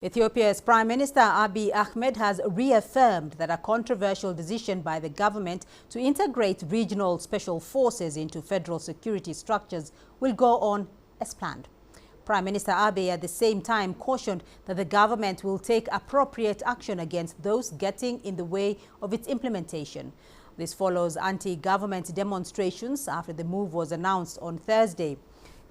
Ethiopia's Prime Minister Abiy Ahmed has reaffirmed that a controversial decision by the government to integrate regional special forces into federal security structures will go on as planned. Prime Minister Abiy at the same time cautioned that the government will take appropriate action against those getting in the way of its implementation. This follows anti-government demonstrations after the move was announced on Thursday.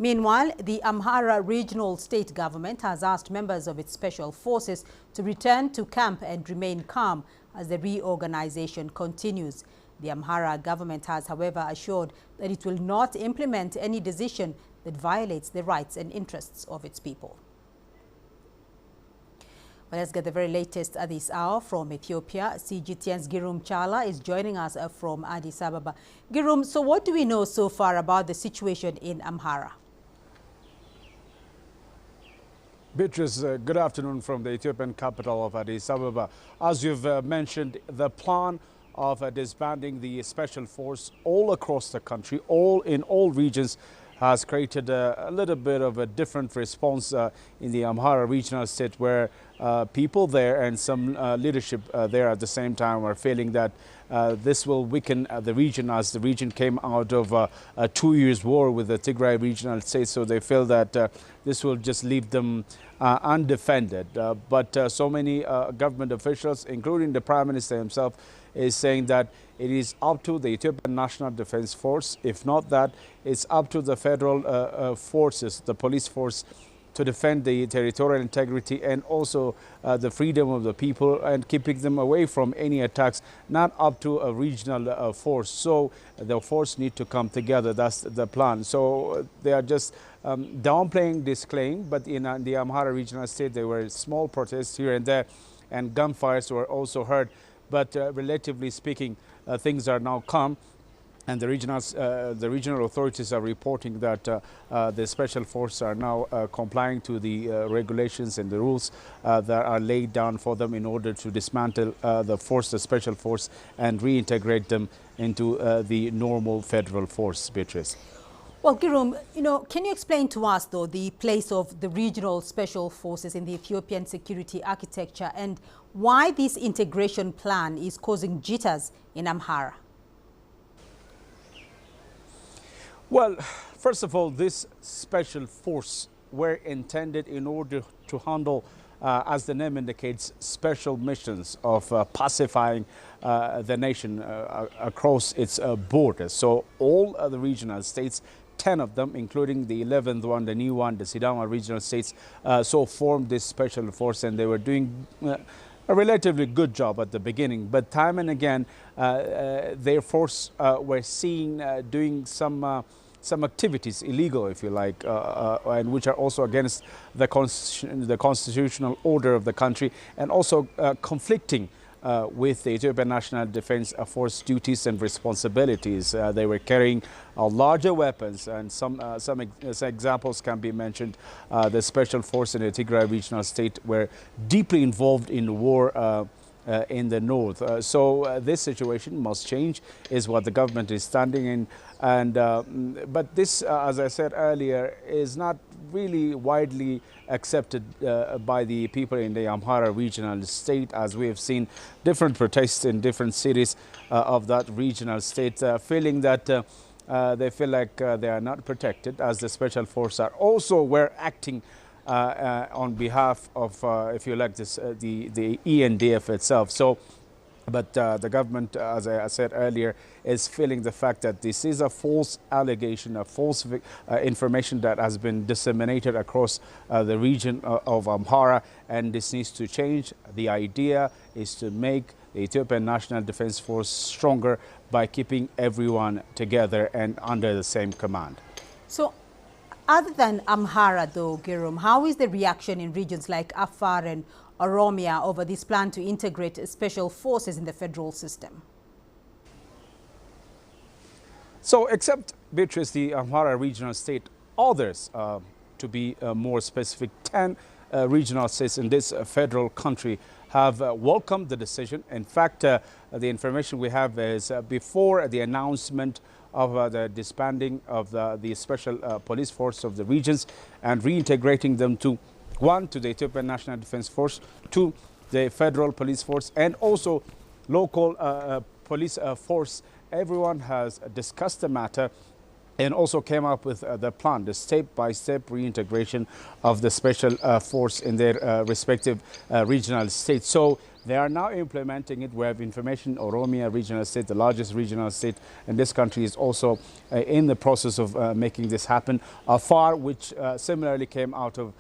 Meanwhile, the Amhara regional state government has asked members of its special forces to return to camp and remain calm as the reorganization continues. The Amhara government has, however, assured that it will not implement any decision that violates the rights and interests of its people. Well, let's get the very latest at this hour from Ethiopia. CGTN's Girum Chala is joining us from Addis Ababa. Girum, so what do we know so far about the situation in Amhara? Beatrice, good afternoon from the Ethiopian capital of Addis Ababa. As you've mentioned, the plan of disbanding the special force all across the country, in all regions, has created a little bit of a different response in the Amhara regional state, where people there and some leadership there at the same time are feeling that this will weaken the region, as the region came out of a 2 years war with the Tigray regional state. So they feel that this will just leave them undefended. But so many government officials, including the Prime Minister himself, is saying that it is up to the Ethiopian National Defense Force. If not that, it's up to the federal forces, the police force, to defend the territorial integrity and also the freedom of the people and keeping them away from any attacks, not up to a regional force. So the force need to come together. That's the plan. So they are just downplaying this claim, but in the Amhara regional state, there were small protests here and there, and gunfires were also heard. But relatively speaking, things are now calm, and the regional authorities are reporting that the special forces are now complying to the regulations and the rules that are laid down for them in order to dismantle the special force, and reintegrate them into the normal federal force, Beatrice. Well, Girum, can you explain to us, though, the place of the regional special forces in the Ethiopian security architecture and why this integration plan is causing jitters in Amhara? Well, first of all, this special force were intended in order to handle, as the name indicates, special missions of pacifying the nation across its borders. So all the regional states, 10 of them, including the 11th one, the new one, the Sidama regional states, so formed this special force, and they were doing a relatively good job at the beginning. But time and again, their force were seen doing some activities, illegal, if you like, and which are also against the constitutional order of the country, and also conflicting with the Ethiopian National Defense Force duties and responsibilities. They were carrying larger weapons, and some examples can be mentioned. The special force in the Tigray regional state were deeply involved in the war in the north. So this situation must change, is what the government is standing in. And but this, as I said earlier, is not really widely accepted by the people in the Amhara regional state, as we have seen different protests in different cities of that regional state, feeling that they feel like they are not protected, as the special forces are also were acting on behalf of, if you like, the ENDF itself. So, but the government, as I said earlier, is feeling the fact that this is a false allegation, a false information that has been disseminated across the region of Amhara, and this needs to change. The idea is to make the Ethiopian National Defense Force stronger by keeping everyone together and under the same command. So, other than Amhara, though, Girum, how is the reaction in regions like Afar and Oromia over this plan to integrate special forces in the federal system? So, except, Beatrice, the Amhara regional state, others, to be more specific, 10 regional states in this federal country have welcomed the decision. In fact, the information we have is before the announcement of the disbanding of the special police force of the regions and reintegrating them to One, to the Ethiopian National Defense Force, two, the Federal Police Force, and also local police force. Everyone has discussed the matter and also came up with the plan, the step-by-step reintegration of the special force in their respective regional states. So they are now implementing it. We have information Oromia regional state, the largest regional state in this country, is also in the process of making this happen. Afar, which similarly came out of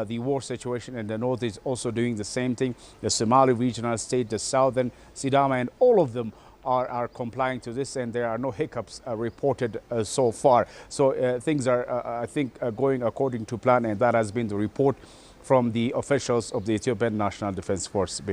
the war situation in the north, is also doing the same thing. The Somali regional state, the southern Sidama, and all of them are complying to this, and there are no hiccups reported so far. So things are, I think, going according to plan, and that has been the report from the officials of the Ethiopian National Defense Force.